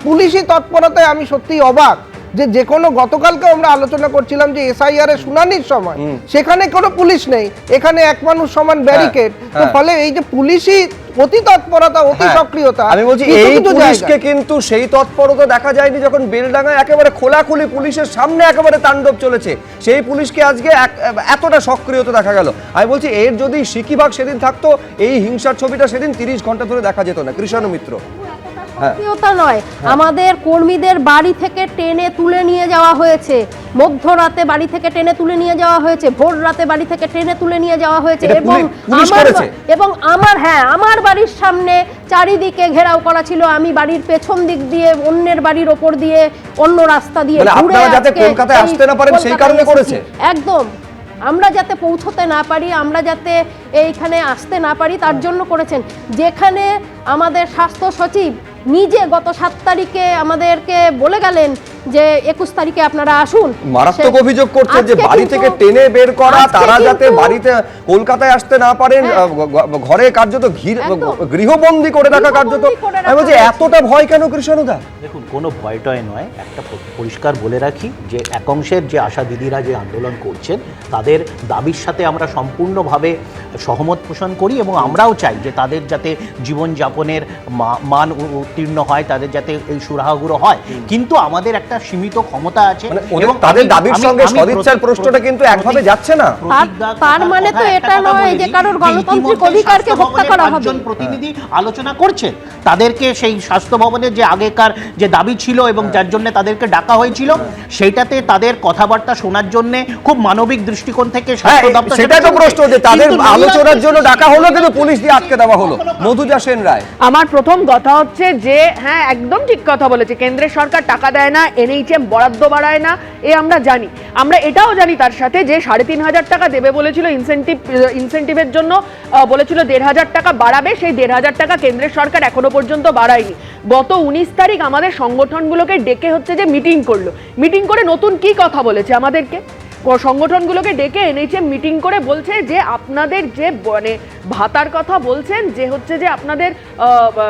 পুলিশি তৎপরতায় আমি সত্যিই অবাক যে কোনো গতকালকে আমরা আলোচনা করছিলাম যে এসআইআর এর শুনানির সময় সেখানে কোনো পুলিশ নেই, এখানে এক মানুষ সমান ব্যারিকেড। তো ফলে এই যে পুলিশি অতি তৎপরতা, অতি সক্রিয়তা, আমি বলছি এই পুলিশকে কিন্তু সেই তৎপরতা দেখা যায়নি যখন বেলডাঙ্গায় একেবারে খোলাখুলি পুলিশের সামনে একেবারে তাণ্ডব চলেছে, সেই পুলিশকে আজকে এতটা সক্রিয়তা দেখা গেল। আমি বলছি এর যদি সিকিভাগ সেদিন থাকতো, এই হিংসার ছবিটা সেদিন 30 ঘন্টা ধরে দেখা যেত না। কৃষাণু মিত্র, সক্রিয়তা নয়, আমাদের কর্মীদের বাড়ি থেকে টেনে তুলে নিয়ে যাওয়া হয়েছে, মধ্যরাতে বাড়ি থেকে টেনে তুলে নিয়ে যাওয়া হয়েছে, ভোর রাতে বাড়ি থেকে টেনে তুলে নিয়ে যাওয়া হয়েছে, এবং আমার বাড়ির সামনে চারিদিকে ঘেরাও করা ছিল। আমি বাড়ির পেছন দিক দিয়ে অন্যের বাড়ির ওপর দিয়ে অন্য রাস্তা দিয়ে একদম আমরা যাতে পৌঁছতে না পারি, আমরা যাতে এইখানে আসতে না পারি তার জন্য করেছেন। যেখানে আমাদের স্বাস্থ্য সচিব নিজে গত 7 তারিখে আমাদেরকে বলে গেলেন যে 21 তারিখে আপনারা আসুন, মারাত্মক অভিযোগ করছে যে বাড়ি থেকে টেনে বের করা, তারা যাতে বাড়িতে কলকাতায় আসতে না পারেন, ঘরে কার্যত গৃহবন্দী করে রাখা কার্যত। আমি বলছি এতটা ভয় কেন কৃষ্ণদা? দেখুন, কোনো ভয়টয় নয়, একটা পরিষ্কার বলে রাখি যে একাংশের যে আশা দিদিরা যে আন্দোলন করছেন তাদের দাবির সাথে আমরা সম্পূর্ণভাবে সহমত পোষণ করি এবং আমরাও চাই যে তাদের যাতে জীবনযাপনের মান উত্তীর্ণ হয়, তাদের যাতে এই সুরাহাগুলো হয়, কিন্তু আমাদের একটা সীমিত ক্ষমতা আছে এবং তাদের দাবির সঙ্গে সদিচ্ছার প্রশ্নটা কিন্তু একভাবে যাচ্ছে না। তার মানে তো এটা নয় যে কারোর গণতান্ত্রিক অধিকারকে হত্যা করা হবে। একজন প্রতিনিধি আলোচনা করছেন, তাদেরকে সেই স্বাস্থ্য ভবনের যে আগেকার যে দাবি ছিল এবং যার জন্য তাদেরকে ডাকা হয়েছিল সেইটাতে তাদের কথাবার্তা শোনার জন্য খুব মানবিক দৃষ্টিকোণ থেকে স্বাস্থ্য দপ্তর, সেটা তো প্রশ্ন যে তাদের আলোচনার জন্য ডাকা হলো কিন্তু পুলিশ দিয়ে আটকে দেওয়া হলো। মধুজা সেন রায়, আমার প্রথম কথা হচ্ছে যে হ্যাঁ, একদম ঠিক কথা বলেছে, কেন্দ্রের সরকার টাকা দেয় না, NHM বরাদ্দ বাড়ায় না, আমরা জানি। আমরা এটাও জানি তার সাথে যে 3,500 টাকা দেবে বলেছিল ইনসেন্টিভের জন্য, বলেছিল 1,500 টাকা বাড়াবে, সেই 1,500 টাকা কেন্দ্রের সরকার এখনো পর্যন্ত বাড়ায়নি। গত 19 তারিখ আমাদের সংগঠনগুলোকে ডেকে হচ্ছে যে মিটিং করলো, মিটিং করে নতুন কি কথা বলেছে আমাদেরকে, সংগঠনগুলোকে ডেকে NHM মিটিং করে বলছে যে আপনাদের যে মানে ভাতার কথা বলছেন, যে হচ্ছে যে আপনাদের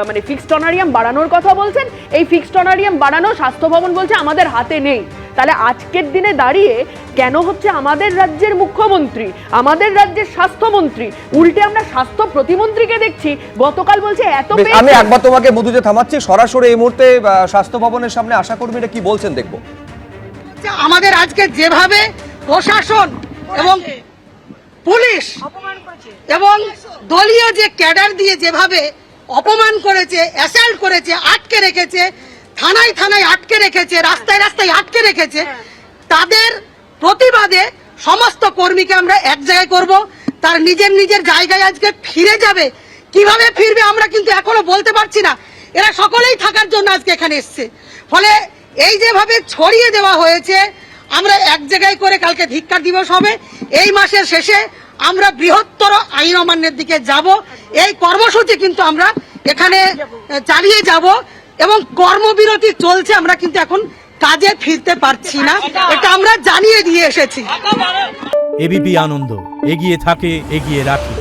মানে ফিক্সড অনারিয়াম বাড়ানোর কথা বলছেন, এই ফিক্সড অনারিয়াম বাড়ানো স্বাস্থ্য ভবন বলছে আমাদের হাতে নেই। তাহলে আজকের দিনে দাঁড়িয়ে কেন হচ্ছে আমাদের রাজ্যের মুখ্যমন্ত্রী, আমাদের রাজ্যের স্বাস্থ্যমন্ত্রী, উল্টে আমরা স্বাস্থ্য প্রতিমন্ত্রীকে দেখছি গতকাল বলছে এত। আমি একবার তোমাকে মধুজা থামাচ্ছি, সরাসরি এই মুহূর্তে স্বাস্থ্য ভবনের সামনে আশা কর্মীরা কি বলছেন দেখবো। আমাদের আজকে যেভাবে প্রশাসন এবং পুলিশ এবং দলীয় যে ক্যাডার দিয়ে যেভাবে অপমান করেছে, অ্যাসাল্ট করেছে, আটকে রেখেছে, থানায় থানায় আটকে রেখেছে, রাস্তায় রাস্তায় আটকে রেখেছে, তাদের প্রতিবাদে সমস্ত কর্মীকে আমরা এক জায়গায় করব। তার নিজের নিজের জায়গায় আজকে ফিরে যাবে। কিভাবে ফিরবে আমরা কিন্তু এখনো বলতে পারছি না। এরা সকলেই থাকার জন্য আজকে এখানে এসছে। ফলে এই যেভাবে ছড়িয়ে দেওয়া হয়েছে, আমরা এক জায়গায় করে কালকে ধিক্কার দিবস হবে, এই মাসের শেষে আমরা বৃহত্তর আইন অমান্যের দিকে যাব। এই কর্মসূচি কিন্তু আমরা এখানে চালিয়ে যাব এবং কর্মবিরতি চলছে, আমরা কিন্তু এখন কাজে ফিরতে পারছি না, এটা আমরা জানিয়ে দিয়ে এসেছি। এবিপি আনন্দ, এগিয়ে থাকে, এগিয়ে রাখে।